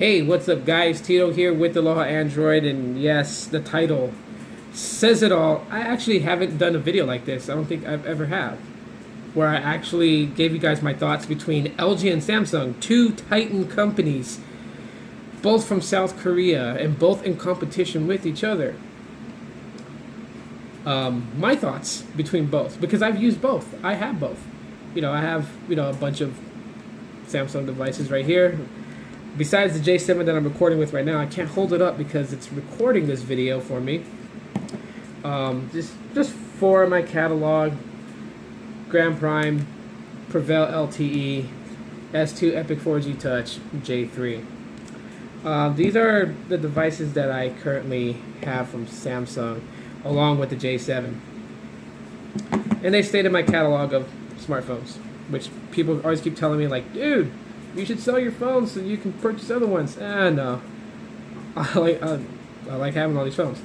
Hey, what's up, guys? Tito here with Aloha Android, and yes, the title says it all. I actually haven't done a video like this. I don't think I've ever have, where I actually gave you guys my thoughts between LG and Samsung, two titan companies, both from South Korea and both in competition with each other. My thoughts between both, because I've used both. I have both. I have a bunch of Samsung devices right here. Besides the J7 that I'm recording with right now, I can't hold it up because it's recording this video for me. Just four of my catalog: Grand Prime, Prevail LTE, S2 Epic 4G Touch, J3. These are the devices that I currently have from Samsung, along with the J7. And they stayed in my catalog of smartphones, which people always keep telling me, like, dude, you should sell your phone so you can purchase other ones. No. I like having all these phones.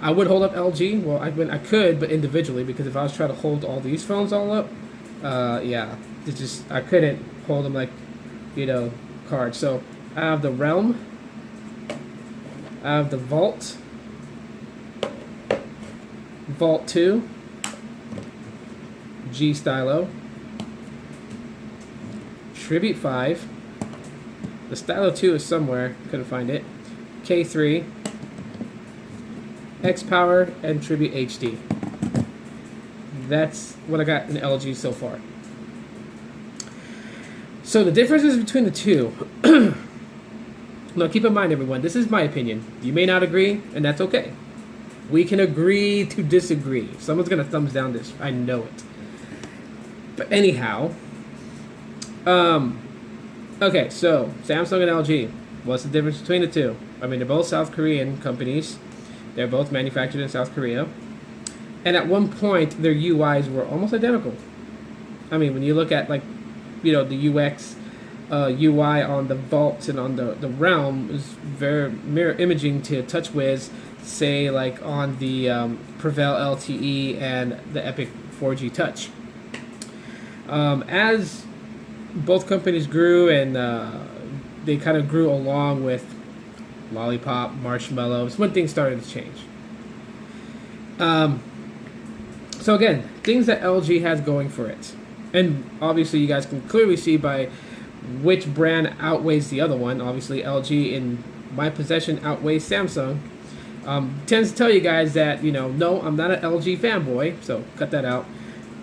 I would hold up LG. Well, I could, but individually, because if I was trying to hold all these phones all up, yeah, I couldn't hold them like, cards. So I have the Realm, I have the Vault, Vault 2, G Stylo, Tribute 5, the Stylo 2 is somewhere, couldn't find it, K3, X Power, and Tribute HD. That's what I got in LG so far. So the differences between the two. Now keep in mind, everyone, this is my opinion. You may not agree, and that's okay. We can agree to disagree. Someone's going to thumbs down this. I know it. But anyhow, okay, so Samsung and LG. What's the difference between the two? I mean, they're both South Korean companies. They're both manufactured in South Korea. And at one point, their UIs were almost identical. I mean, when you look at, like, the UX, UI on the Vault and on the Realm is very mirror imaging to TouchWiz, say, like on the Prevail LTE and the Epic 4G Touch. As both companies grew and they kind of grew along with Lollipop, Marshmallows, when things started to change. So again, things that LG has going for it. And obviously you guys can clearly see by which brand outweighs the other one. Obviously LG in my possession outweighs Samsung. Tends to tell you guys that, no, I'm not an LG fanboy, so cut that out.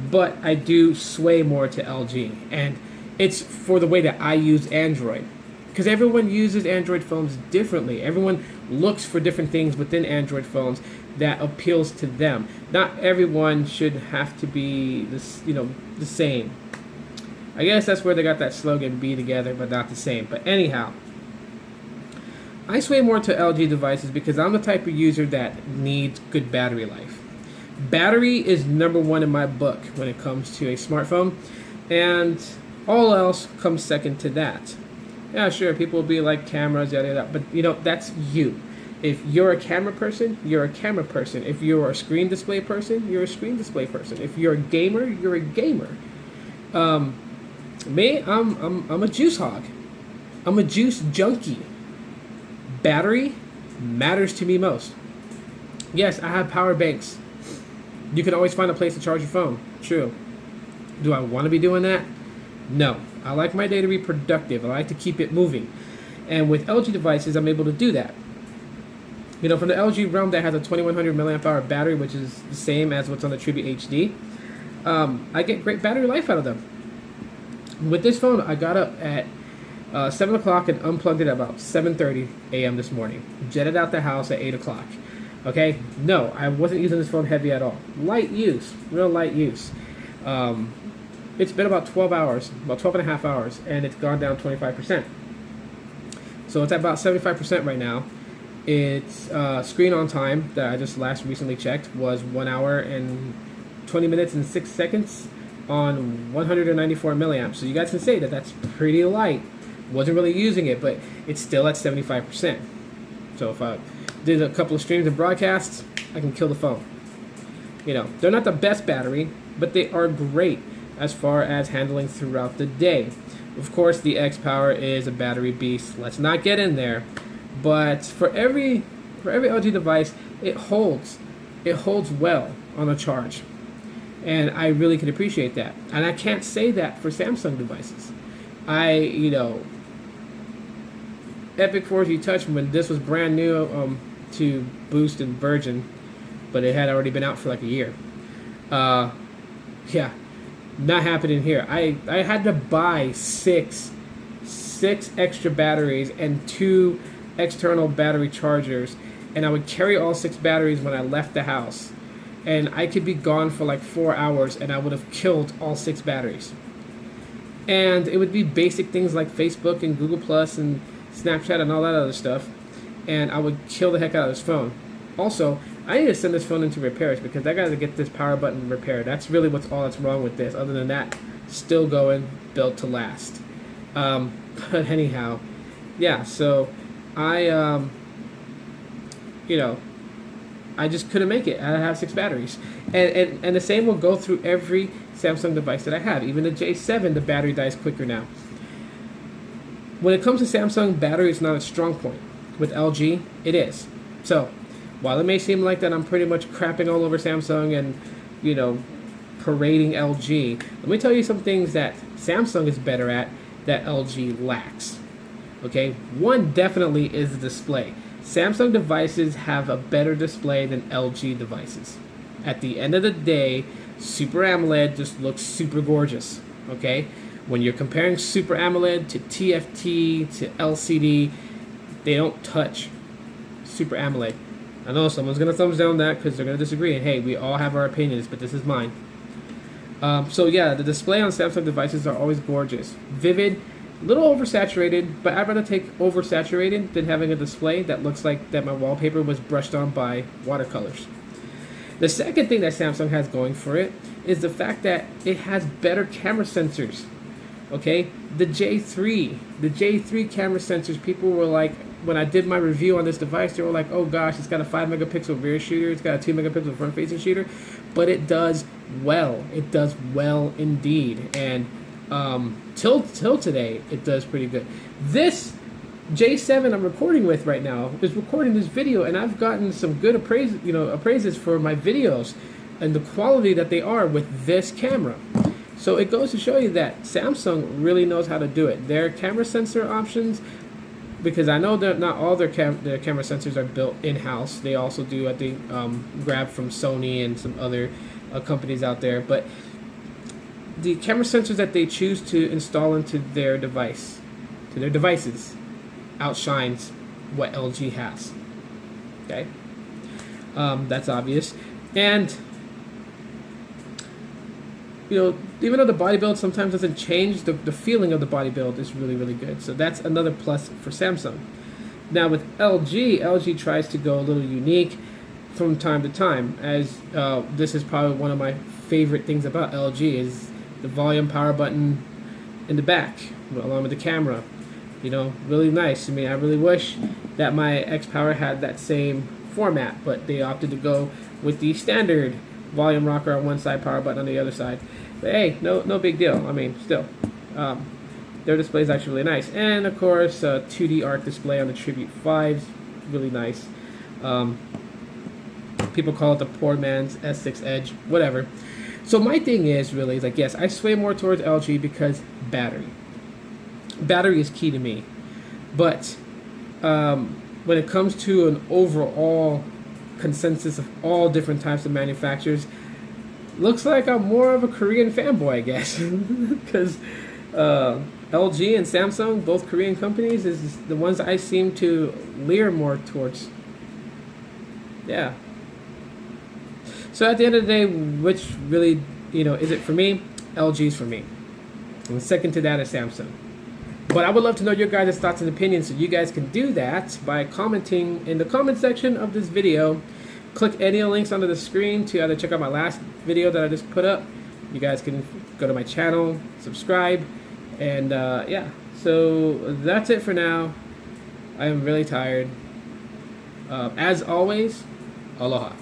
But I do sway more to LG. And it's for the way that I use Android. Because everyone uses Android phones differently. Everyone looks for different things within Android phones that appeals to them. Not everyone should have to be the same. I guess that's where they got that slogan, be together but not the same. But anyhow, I sway more to LG devices because I'm the type of user that needs good battery life. Battery is number one in my book when it comes to a smartphone, and all else comes second to that. Yeah, sure, people will be like cameras, yada yada, but that's you. If you're a camera person, you're a camera person. If you're a screen display person, you're a screen display person. If you're a gamer, you're a gamer. Me, I'm a juice hog. I'm a juice junkie. Battery matters to me most. Yes, I have power banks. You can always find a place to charge your phone. True. Do I want to be doing that? No. I like my day to be productive. I like to keep it moving. And with LG devices, I'm able to do that. From the LG Realm that has a 2100 milliamp hour battery, which is the same as what's on the Tribute HD, I get great battery life out of them. With this phone, I got up at 7 o'clock and unplugged it at about 7:30 a.m. this morning. Jetted out the house at 8 o'clock. Okay? No, I wasn't using this phone heavy at all. Light use. Real light use. It's been about 12 hours, about 12 and a half hours, and it's gone down 25%. So it's at about 75% right now. Its screen on time that I just recently checked was 1 hour and 20 minutes and 6 seconds on 194 milliamps. So you guys can say that that's pretty light. Wasn't really using it, but it's still at 75%. So if I did a couple of streams and broadcasts, I can kill the phone. They're not the best battery, but they are great as far as handling throughout the day. Of course, the X Power is a battery beast. Let's not get in there. But for every LG device, it holds well on a charge, and I really can appreciate that. And I can't say that for Samsung devices. Epic 4G Touch, when this was brand new to Boost and Virgin, but it had already been out for like a year. Yeah, not happening here. I had to buy six extra batteries and 2 external battery chargers, and I would carry all 6 batteries when I left the house, and I could be gone for like 4 hours and I would have killed all 6 batteries. And it would be basic things like Facebook and Google Plus and Snapchat and all that other stuff, and I would kill the heck out of this phone. Also, I need to send this phone into repairs because I got to get this power button repaired. That's really all that's wrong with this. Other than that, still going, built to last. But anyhow, yeah. So I just couldn't make it. I have 6 batteries, and the same will go through every Samsung device that I have. Even the J7, the battery dies quicker now. When it comes to Samsung, battery is not a strong point. With LG, it is. So while it may seem like that I'm pretty much crapping all over Samsung and, parading LG, let me tell you some things that Samsung is better at that LG lacks. Okay, one definitely is the display. Samsung devices have a better display than LG devices. At the end of the day, Super AMOLED just looks super gorgeous. Okay, when you're comparing Super AMOLED to TFT to LCD, they don't touch Super AMOLED. I know someone's going to thumbs down that because they're going to disagree. And hey, we all have our opinions, but this is mine. So yeah, the display on Samsung devices are always gorgeous. Vivid, a little oversaturated, but I'd rather take oversaturated than having a display that looks like that my wallpaper was brushed on by watercolors. The second thing that Samsung has going for it is the fact that it has better camera sensors. Okay, the J3 camera sensors, people were like, when I did my review on this device, they were like, oh gosh, it's got a 5 megapixel rear shooter, it's got a 2 megapixel front facing shooter, but it does well. It does well indeed. And till today, it does pretty good. This J7 I'm recording with right now is recording this video, and I've gotten some good appraises for my videos and the quality that they are with this camera. So it goes to show you that Samsung really knows how to do it. Their camera sensor options, because I know that not all their camera sensors are built in-house. They also do, I think, grab from Sony and some other companies out there. But the camera sensors that they choose to install into their devices, outshines what LG has. Okay, that's obvious. And even though the body build sometimes doesn't change, the feeling of the body build is really, really good. So that's another plus for Samsung. Now with LG tries to go a little unique from time to time, as this is probably one of my favorite things about LG is the volume power button in the back, along with the camera. Really nice. I mean, I really wish that my X Power had that same format, but they opted to go with the standard volume rocker on one side, power button on the other side. But hey, no big deal. I mean, still, their display is actually really nice. And of course, 2D ARC display on the Tribute 5 is really nice. People call it the poor man's S6 Edge, whatever. So my thing is really like, yes, I sway more towards LG because battery. Battery is key to me. But when it comes to an overall consensus of all different types of manufacturers, looks like I'm more of a Korean fanboy, I guess, because LG and Samsung, both Korean companies, is the ones I seem to leer more towards. Yeah. So at the end of the day, which really, is it for me? LG's for me. And second to that is Samsung. But I would love to know your guys' thoughts and opinions, so you guys can do that by commenting in the comment section of this video. Click any of the links under the screen to either check out my last video that I just put up. You guys can go to my channel, subscribe, and yeah. So that's it for now. I am really tired. As always, aloha.